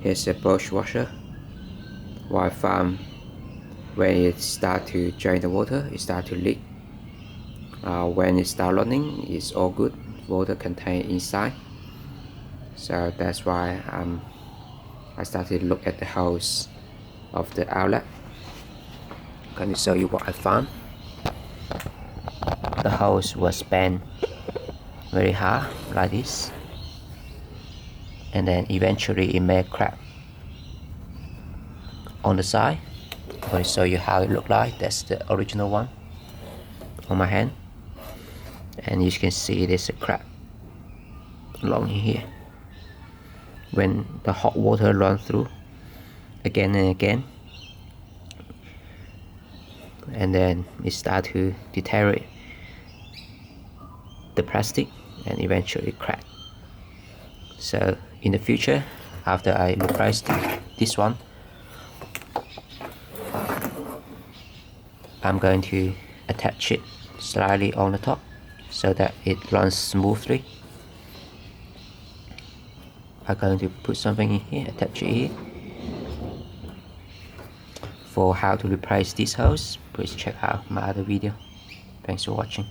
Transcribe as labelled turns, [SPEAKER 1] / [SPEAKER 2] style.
[SPEAKER 1] Here's a Bosch washer. While found when it start to drain the water, it start to leak. When it start running, it's all good. Water contained inside. So that's why I started to look at the hose of the outlet. I'm going to show you what I found. The hose was bent very hard like this, and then eventually it made a crack on the side. I'm going to show you how it looked like. That's the original one on my hand, and you can see there's a crack along here. When the hot water runs through again and again, and then it starts to deteriorate the plastic and eventually crack. So in the future, after I replace this one, I'm going to attach it slightly on the top so that it runs smoothly. I'm going to put something in here, attach it here. For how to replace this hose, please check out my other video. Thanks for watching.